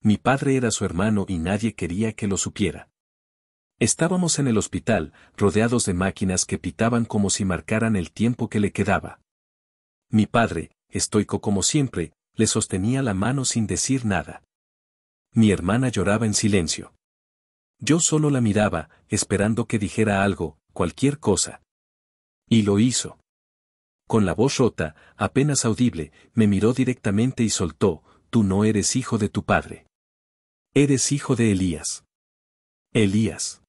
Mi padre era su hermano y nadie quería que lo supiera. Estábamos en el hospital, rodeados de máquinas que pitaban como si marcaran el tiempo que le quedaba. Mi padre, estoico como siempre, le sostenía la mano sin decir nada. Mi hermana lloraba en silencio. Yo solo la miraba, esperando que dijera algo, cualquier cosa. Y lo hizo. Con la voz rota, apenas audible, me miró directamente y soltó: «Tú no eres hijo de tu padre. Eres hijo de Elías». Elías.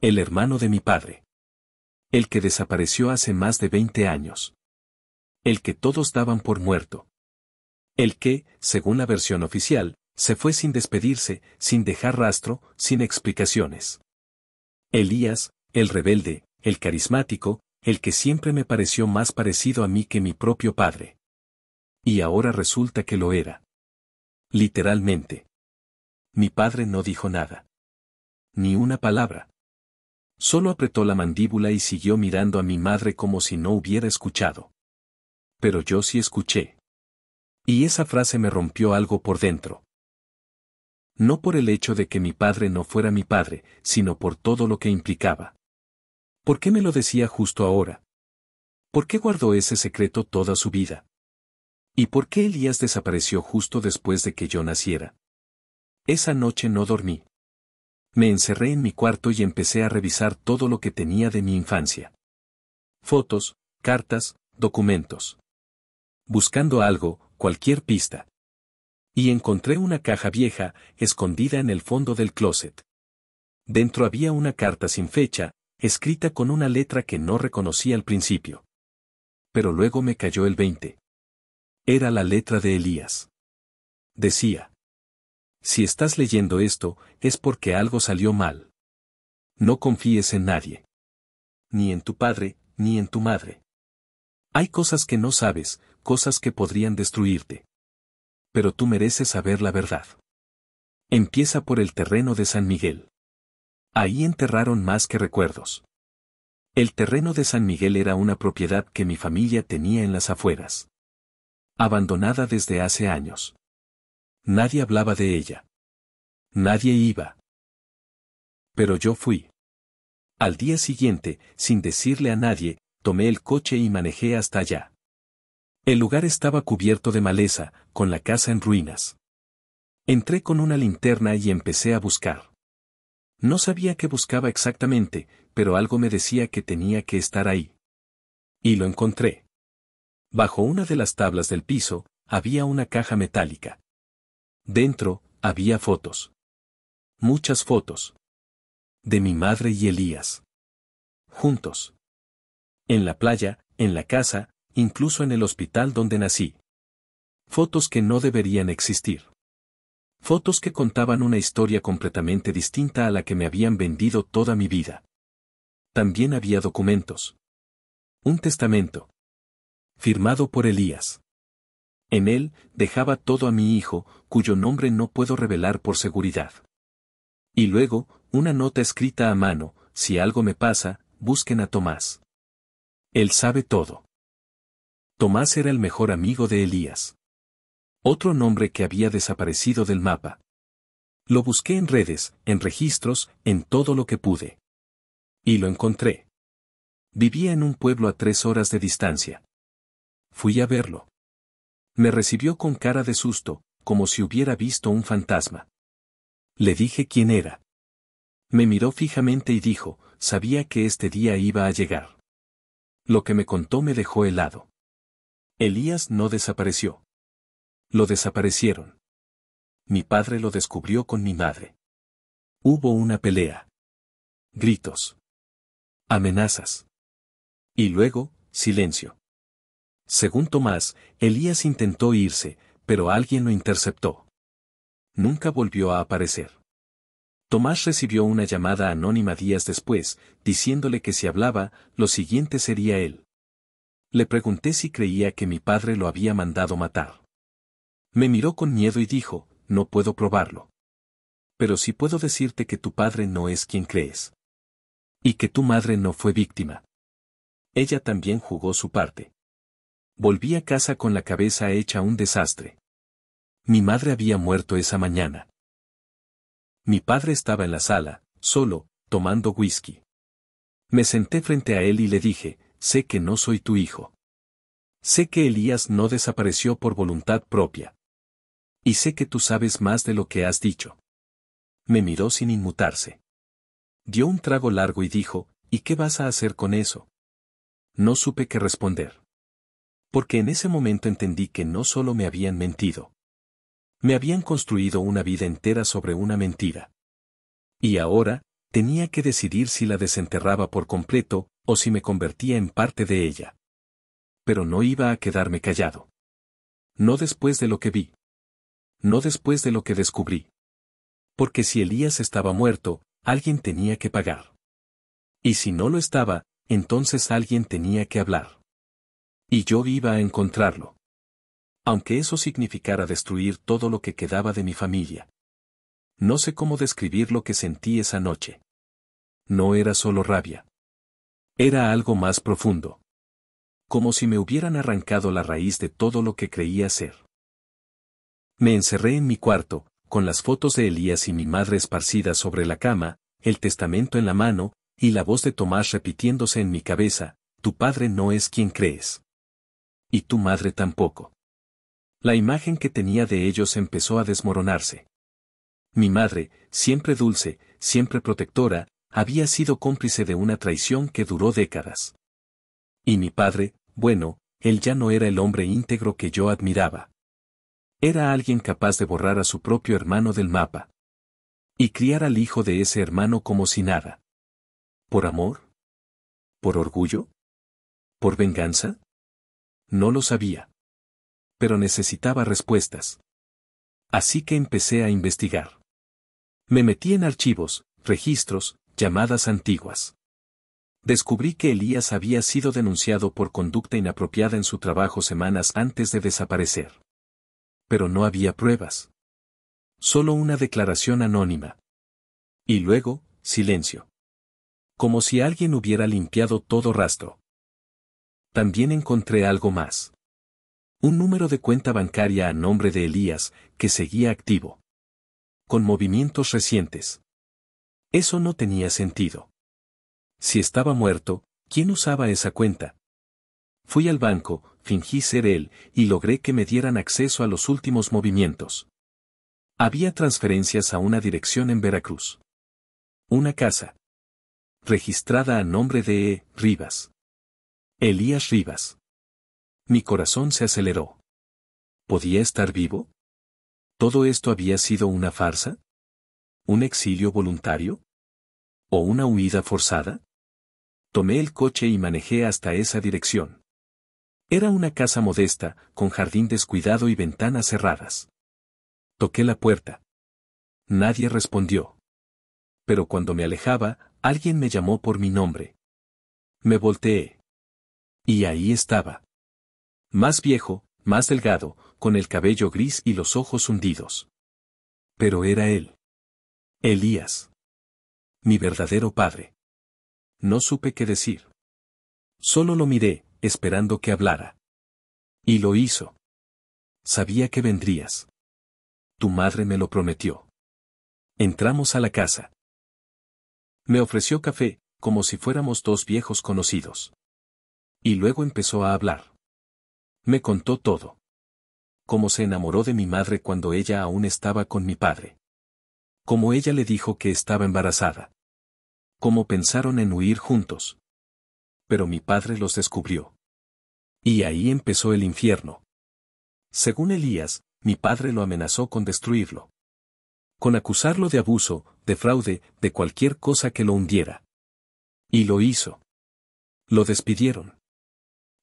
El hermano de mi padre. El que desapareció hace más de 20 años. El que todos daban por muerto. El que, según la versión oficial, se fue sin despedirse, sin dejar rastro, sin explicaciones. Elías, el rebelde, el carismático, el que siempre me pareció más parecido a mí que mi propio padre. Y ahora resulta que lo era. Literalmente. Mi padre no dijo nada. Ni una palabra. Solo apretó la mandíbula y siguió mirando a mi madre como si no hubiera escuchado. Pero yo sí escuché. Y esa frase me rompió algo por dentro. No por el hecho de que mi padre no fuera mi padre, sino por todo lo que implicaba. ¿Por qué me lo decía justo ahora? ¿Por qué guardó ese secreto toda su vida? ¿Y por qué Elías desapareció justo después de que yo naciera? Esa noche no dormí. Me encerré en mi cuarto y empecé a revisar todo lo que tenía de mi infancia. Fotos, cartas, documentos. Buscando algo, cualquier pista. Y encontré una caja vieja, escondida en el fondo del closet. Dentro había una carta sin fecha, escrita con una letra que no reconocí al principio. Pero luego me cayó el 20. Era la letra de Elías. Decía: «Si estás leyendo esto, es porque algo salió mal. No confíes en nadie. Ni en tu padre, ni en tu madre. Hay cosas que no sabes, cosas que podrían destruirte. Pero tú mereces saber la verdad. Empieza por el terreno de San Miguel. Ahí enterraron más que recuerdos». El terreno de San Miguel era una propiedad que mi familia tenía en las afueras. Abandonada desde hace años. Nadie hablaba de ella. Nadie iba. Pero yo fui. Al día siguiente, sin decirle a nadie, tomé el coche y manejé hasta allá. El lugar estaba cubierto de maleza, con la casa en ruinas. Entré con una linterna y empecé a buscar. No sabía qué buscaba exactamente, pero algo me decía que tenía que estar ahí. Y lo encontré. Bajo una de las tablas del piso, había una caja metálica. Dentro, había fotos. Muchas fotos. De mi madre y Elías. Juntos. En la playa, en la casa, incluso en el hospital donde nací. Fotos que no deberían existir. Fotos que contaban una historia completamente distinta a la que me habían vendido toda mi vida. También había documentos. Un testamento. Firmado por Elías. En él, dejaba todo a mi hijo, cuyo nombre no puedo revelar por seguridad. Y luego, una nota escrita a mano: «Si algo me pasa, busquen a Tomás. Él sabe todo». Tomás era el mejor amigo de Elías. Otro nombre que había desaparecido del mapa. Lo busqué en redes, en registros, en todo lo que pude. Y lo encontré. Vivía en un pueblo a 3 horas de distancia. Fui a verlo. Me recibió con cara de susto, como si hubiera visto un fantasma. Le dije quién era. Me miró fijamente y dijo: «Sabía que este día iba a llegar». Lo que me contó me dejó helado. Elías no desapareció. Lo desaparecieron. Mi padre lo descubrió con mi madre. Hubo una pelea. Gritos. Amenazas. Y luego, silencio. Según Tomás, Elías intentó irse, pero alguien lo interceptó. Nunca volvió a aparecer. Tomás recibió una llamada anónima días después, diciéndole que si hablaba, lo siguiente sería él. Le pregunté si creía que mi padre lo había mandado matar. Me miró con miedo y dijo: «No puedo probarlo. Pero sí puedo decirte que tu padre no es quien crees. Y que tu madre no fue víctima. Ella también jugó su parte». Volví a casa con la cabeza hecha un desastre. Mi madre había muerto esa mañana. Mi padre estaba en la sala, solo, tomando whisky. Me senté frente a él y le dije, sé que no soy tu hijo. Sé que Elías no desapareció por voluntad propia. Y sé que tú sabes más de lo que has dicho. Me miró sin inmutarse. Dio un trago largo y dijo, ¿y qué vas a hacer con eso? No supe qué responder. Porque en ese momento entendí que no solo me habían mentido. Me habían construido una vida entera sobre una mentira. Y ahora, tenía que decidir si la desenterraba por completo, o si me convertía en parte de ella. Pero no iba a quedarme callado. No después de lo que vi. No después de lo que descubrí. Porque si Elías estaba muerto, alguien tenía que pagar. Y si no lo estaba, entonces alguien tenía que hablar. Y yo iba a encontrarlo. Aunque eso significara destruir todo lo que quedaba de mi familia. No sé cómo describir lo que sentí esa noche. No era solo rabia. Era algo más profundo. Como si me hubieran arrancado la raíz de todo lo que creía ser. Me encerré en mi cuarto, con las fotos de Elías y mi madre esparcidas sobre la cama, el testamento en la mano, y la voz de Tomás repitiéndose en mi cabeza, tu padre no es quien crees. Y tu madre tampoco. La imagen que tenía de ellos empezó a desmoronarse. Mi madre, siempre dulce, siempre protectora, había sido cómplice de una traición que duró décadas. Y mi padre, bueno, él ya no era el hombre íntegro que yo admiraba. Era alguien capaz de borrar a su propio hermano del mapa. Y criar al hijo de ese hermano como si nada. ¿Por amor? ¿Por orgullo? ¿Por venganza? No lo sabía. Pero necesitaba respuestas. Así que empecé a investigar. Me metí en archivos, registros, llamadas antiguas. Descubrí que Elías había sido denunciado por conducta inapropiada en su trabajo semanas antes de desaparecer. Pero no había pruebas. Solo una declaración anónima. Y luego, silencio. Como si alguien hubiera limpiado todo rastro. También encontré algo más. Un número de cuenta bancaria a nombre de Elías, que seguía activo. Con movimientos recientes. Eso no tenía sentido. Si estaba muerto, ¿quién usaba esa cuenta? Fui al banco, fingí ser él, y logré que me dieran acceso a los últimos movimientos. Había transferencias a una dirección en Veracruz. Una casa. Registrada a nombre de E. Rivas. Elías Rivas. Mi corazón se aceleró. ¿Podía estar vivo? ¿Todo esto había sido una farsa? ¿Un exilio voluntario? ¿O una huida forzada? Tomé el coche y manejé hasta esa dirección. Era una casa modesta, con jardín descuidado y ventanas cerradas. Toqué la puerta. Nadie respondió. Pero cuando me alejaba, alguien me llamó por mi nombre. Me volteé. Y ahí estaba. Más viejo, más delgado, con el cabello gris y los ojos hundidos. Pero era él. Elías. Mi verdadero padre. No supe qué decir. Solo lo miré, esperando que hablara. Y lo hizo. Sabía que vendrías. Tu madre me lo prometió. Entramos a la casa. Me ofreció café, como si fuéramos dos viejos conocidos. Y luego empezó a hablar. Me contó todo. Cómo se enamoró de mi madre cuando ella aún estaba con mi padre. Cómo ella le dijo que estaba embarazada. Cómo pensaron en huir juntos. Pero mi padre los descubrió. Y ahí empezó el infierno. Según Elías, mi padre lo amenazó con destruirlo. Con acusarlo de abuso, de fraude, de cualquier cosa que lo hundiera. Y lo hizo. Lo despidieron.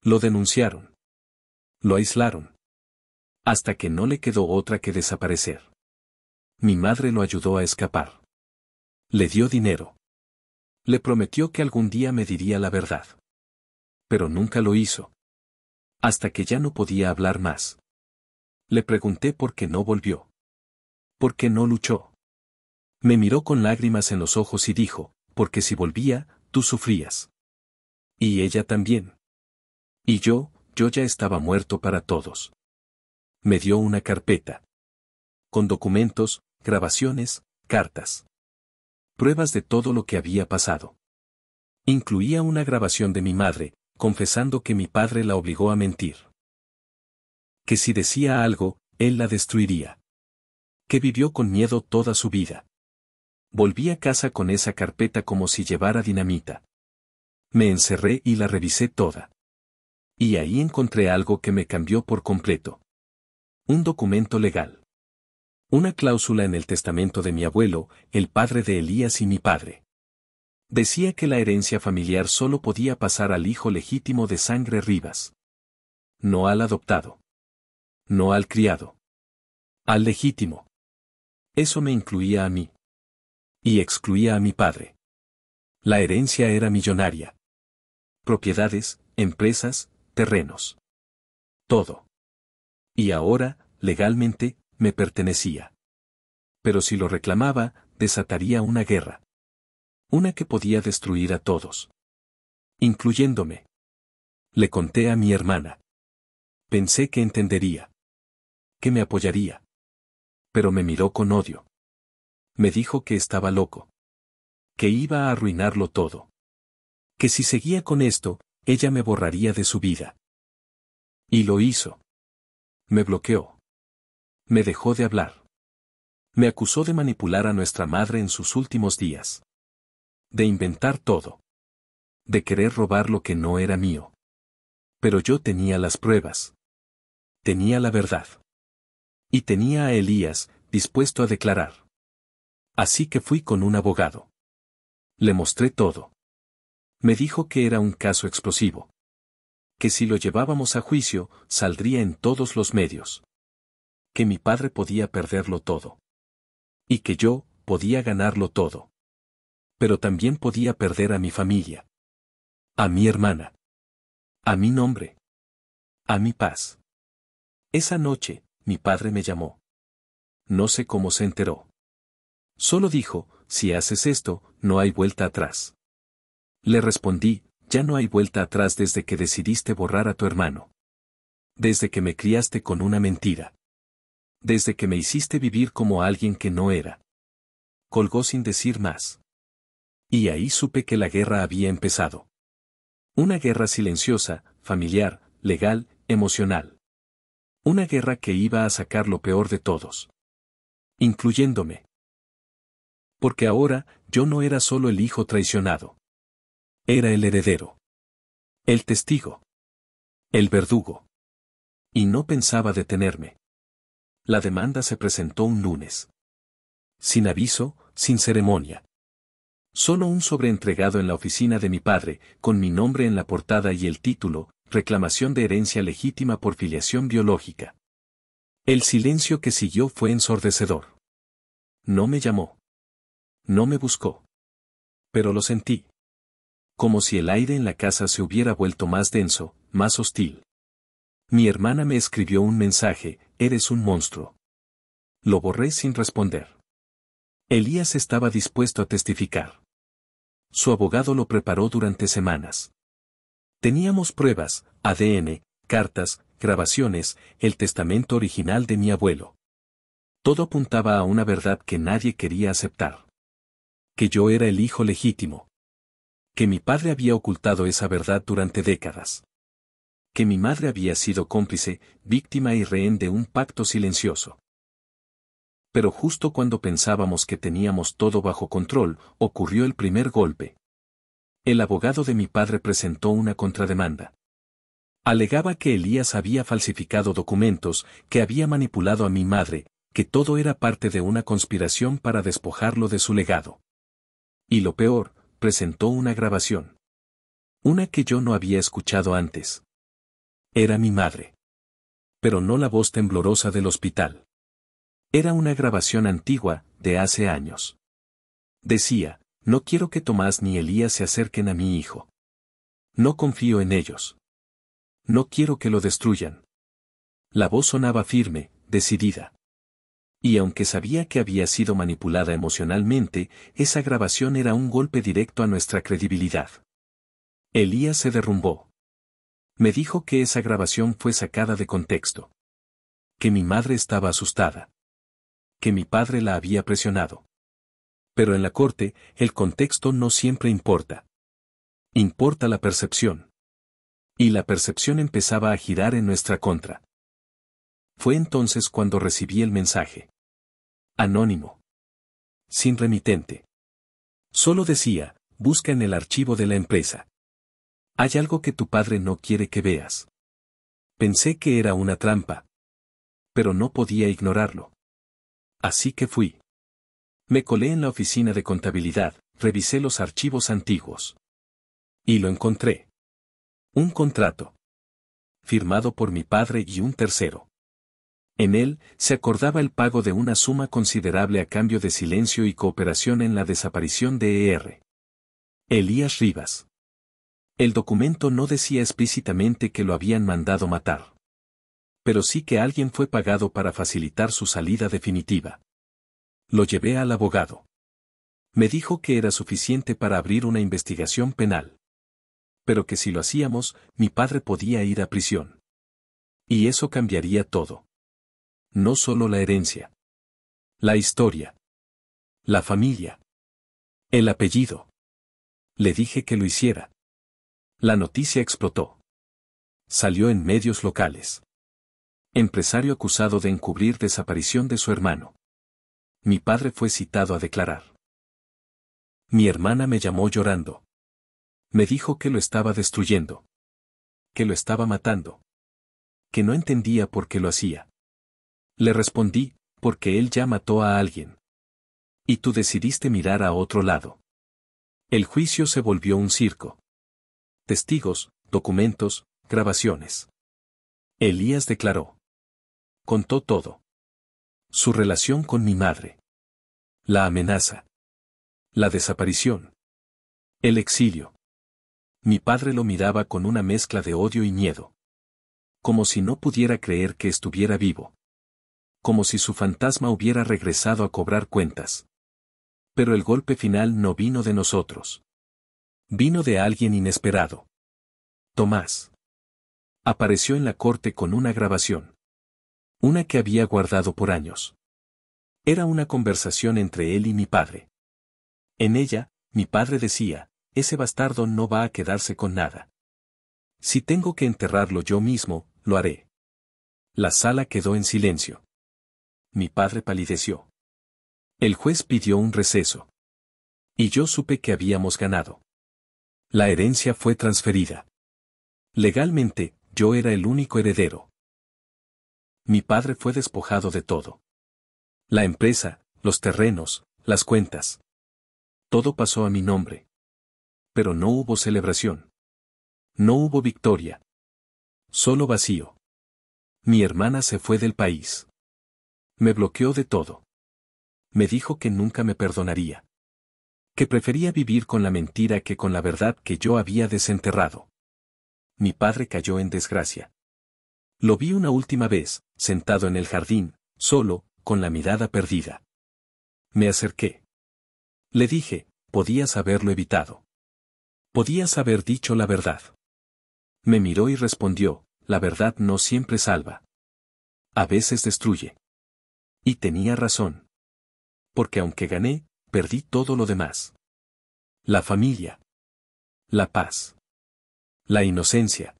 Lo denunciaron. Lo aislaron. Hasta que no le quedó otra que desaparecer. Mi madre lo ayudó a escapar. Le dio dinero. Le prometió que algún día me diría la verdad. Pero nunca lo hizo. Hasta que ya no podía hablar más. Le pregunté por qué no volvió. ¿Por qué no luchó? Me miró con lágrimas en los ojos y dijo, porque si volvía, tú sufrías. Y ella también. Y yo ya estaba muerto para todos. Me dio una carpeta. con documentos, grabaciones, cartas. Pruebas de todo lo que había pasado. Incluía una grabación de mi madre, confesando que mi padre la obligó a mentir. Que si decía algo, él la destruiría. Que vivió con miedo toda su vida. Volví a casa con esa carpeta como si llevara dinamita. Me encerré y la revisé toda. Y ahí encontré algo que me cambió por completo. Un documento legal. Una cláusula en el testamento de mi abuelo, el padre de Elías y mi padre. Decía que la herencia familiar solo podía pasar al hijo legítimo de sangre Rivas. No al adoptado. No al criado. Al legítimo. Eso me incluía a mí. Y excluía a mi padre. La herencia era millonaria. Propiedades, empresas, terrenos. Todo. Y ahora, legalmente, me pertenecía. Pero si lo reclamaba, desataría una guerra. Una que podía destruir a todos. Incluyéndome. Le conté a mi hermana. Pensé que entendería. Que me apoyaría. Pero me miró con odio. Me dijo que estaba loco. Que iba a arruinarlo todo. Que si seguía con esto, ella me borraría de su vida. Y lo hizo. Me bloqueó. Me dejó de hablar. Me acusó de manipular a nuestra madre en sus últimos días. De inventar todo. De querer robar lo que no era mío. Pero yo tenía las pruebas. Tenía la verdad. Y tenía a Elías, dispuesto a declarar. Así que fui con un abogado. Le mostré todo. Me dijo que era un caso explosivo. Que si lo llevábamos a juicio, saldría en todos los medios. Que mi padre podía perderlo todo. Y que yo, podía ganarlo todo. Pero también podía perder a mi familia. A mi hermana. A mi nombre. A mi paz. Esa noche, mi padre me llamó. No sé cómo se enteró. Solo dijo, si haces esto, no hay vuelta atrás. Le respondí, ya no hay vuelta atrás desde que decidiste borrar a tu hermano. Desde que me criaste con una mentira. Desde que me hiciste vivir como alguien que no era. Colgó sin decir más. Y ahí supe que la guerra había empezado. Una guerra silenciosa, familiar, legal, emocional. Una guerra que iba a sacar lo peor de todos. Incluyéndome. Porque ahora, yo no era solo el hijo traicionado. Era el heredero. El testigo. El verdugo. Y no pensaba detenerme. La demanda se presentó un lunes. Sin aviso, sin ceremonia. Solo un sobreentregado en la oficina de mi padre, con mi nombre en la portada y el título, reclamación de herencia legítima por filiación biológica. El silencio que siguió fue ensordecedor. No me llamó. No me buscó. Pero lo sentí. Como si el aire en la casa se hubiera vuelto más denso, más hostil. Mi hermana me escribió un mensaje, eres un monstruo. Lo borré sin responder. Elías estaba dispuesto a testificar. Su abogado lo preparó durante semanas. Teníamos pruebas, ADN, cartas, grabaciones, el testamento original de mi abuelo. Todo apuntaba a una verdad que nadie quería aceptar. Que yo era el hijo legítimo. Que mi padre había ocultado esa verdad durante décadas. Que mi madre había sido cómplice, víctima y rehén de un pacto silencioso. Pero justo cuando pensábamos que teníamos todo bajo control, ocurrió el primer golpe. El abogado de mi padre presentó una contrademanda. Alegaba que Elías había falsificado documentos, que había manipulado a mi madre, que todo era parte de una conspiración para despojarlo de su legado. Y lo peor, presentó una grabación. Una que yo no había escuchado antes. Era mi madre. Pero no la voz temblorosa del hospital. Era una grabación antigua, de hace años. Decía, no quiero que Tomás ni Elías se acerquen a mi hijo. No confío en ellos. No quiero que lo destruyan. La voz sonaba firme, decidida. Y aunque sabía que había sido manipulada emocionalmente, esa grabación era un golpe directo a nuestra credibilidad. Elías se derrumbó. Me dijo que esa grabación fue sacada de contexto. Que mi madre estaba asustada. que mi padre la había presionado. Pero en la corte, el contexto no siempre importa. Importa la percepción. Y la percepción empezaba a girar en nuestra contra. Fue entonces cuando recibí el mensaje. Anónimo. Sin remitente. Solo decía, busca en el archivo de la empresa. Hay algo que tu padre no quiere que veas. Pensé que era una trampa. Pero no podía ignorarlo. Así que fui. Me colé en la oficina de contabilidad, revisé los archivos antiguos. Y lo encontré. Un contrato. Firmado por mi padre y un tercero. En él, se acordaba el pago de una suma considerable a cambio de silencio y cooperación en la desaparición de E.R. Elías Rivas. El documento no decía explícitamente que lo habían mandado matar. Pero sí que alguien fue pagado para facilitar su salida definitiva. Lo llevé al abogado. Me dijo que era suficiente para abrir una investigación penal. Pero que si lo hacíamos, mi padre podía ir a prisión. Y eso cambiaría todo. No solo la herencia. La historia. La familia. El apellido. Le dije que lo hiciera. La noticia explotó. Salió en medios locales. Empresario acusado de encubrir desaparición de su hermano. Mi padre fue citado a declarar. Mi hermana me llamó llorando. Me dijo que lo estaba destruyendo. Que lo estaba matando. Que no entendía por qué lo hacía. Le respondí, porque él ya mató a alguien. Y tú decidiste mirar a otro lado. El juicio se volvió un circo. Testigos, documentos, grabaciones. Elías declaró. Contó todo. Su relación con mi madre. La amenaza. La desaparición. El exilio. Mi padre lo miraba con una mezcla de odio y miedo. Como si no pudiera creer que estuviera vivo. Como si su fantasma hubiera regresado a cobrar cuentas. Pero el golpe final no vino de nosotros. Vino de alguien inesperado. Tomás. Apareció en la corte con una grabación. Una que había guardado por años. Era una conversación entre él y mi padre. En ella, mi padre decía, ese bastardo no va a quedarse con nada. Si tengo que enterrarlo yo mismo, lo haré. La sala quedó en silencio. Mi padre palideció. El juez pidió un receso. Y yo supe que habíamos ganado. La herencia fue transferida. Legalmente, yo era el único heredero. Mi padre fue despojado de todo. La empresa, los terrenos, las cuentas. Todo pasó a mi nombre. Pero no hubo celebración. No hubo victoria. Solo vacío. Mi hermana se fue del país. Me bloqueó de todo. Me dijo que nunca me perdonaría. Que prefería vivir con la mentira que con la verdad que yo había desenterrado. Mi padre cayó en desgracia. Lo vi una última vez, sentado en el jardín, solo, con la mirada perdida. Me acerqué. Le dije, podías haberlo evitado. Podías haber dicho la verdad. Me miró y respondió, la verdad no siempre salva. A veces destruye. Y tenía razón. Porque aunque gané, perdí todo lo demás. La familia. La paz. La inocencia.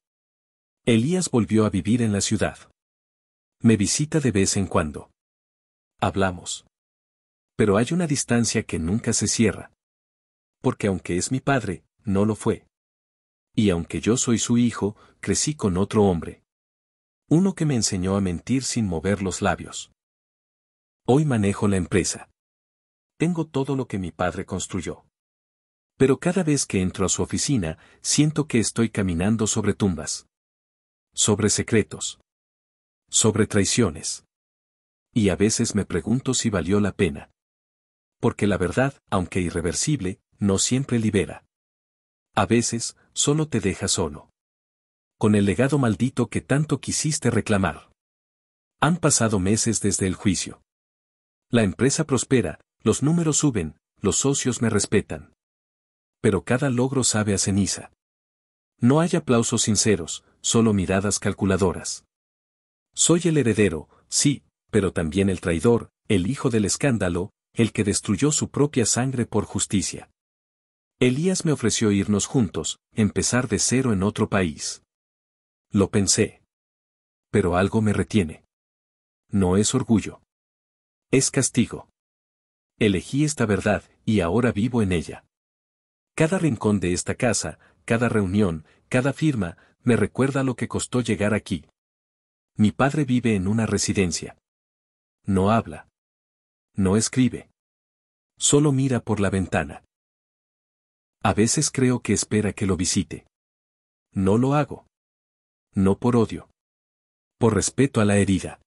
Elías volvió a vivir en la ciudad. Me visita de vez en cuando. Hablamos. Pero hay una distancia que nunca se cierra. Porque aunque es mi padre, no lo fue. Y aunque yo soy su hijo, crecí con otro hombre. Uno que me enseñó a mentir sin mover los labios. Hoy manejo la empresa. Tengo todo lo que mi padre construyó. Pero cada vez que entro a su oficina, siento que estoy caminando sobre tumbas. Sobre secretos. Sobre traiciones. Y a veces me pregunto si valió la pena. Porque la verdad, aunque irreversible, no siempre libera. A veces, solo te deja solo. Con el legado maldito que tanto quisiste reclamar. Han pasado meses desde el juicio. La empresa prospera, los números suben, los socios me respetan. Pero cada logro sabe a ceniza. No hay aplausos sinceros, solo miradas calculadoras. Soy el heredero, sí, pero también el traidor, El hijo del escándalo, el que destruyó su propia sangre por justicia. Elías me ofreció irnos juntos, empezar de cero en otro país. Lo pensé. Pero algo me retiene. No es orgullo. Es castigo. Elegí esta verdad, y ahora vivo en ella. Cada rincón de esta casa, cada reunión, cada firma, me recuerda lo que costó llegar aquí. Mi padre vive en una residencia. No habla. No escribe. Solo mira por la ventana. A veces creo que espera que lo visite. No lo hago. No por odio. Por respeto a la herida.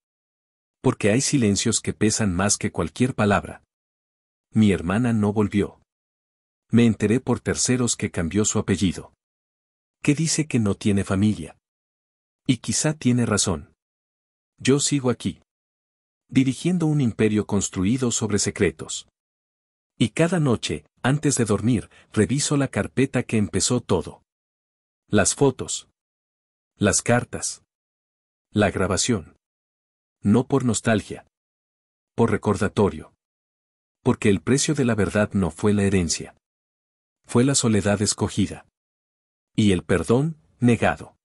Porque hay silencios que pesan más que cualquier palabra. Mi hermana no volvió. Me enteré por terceros que cambió su apellido. Que dice que no tiene familia. Y quizá tiene razón. Yo sigo aquí. Dirigiendo un imperio construido sobre secretos. Y cada noche, antes de dormir, reviso la carpeta que empezó todo. Las fotos. Las cartas. La grabación. No por nostalgia. Por recordatorio. Porque el precio de la verdad no fue la herencia. Fue la soledad escogida. Y el perdón, negado.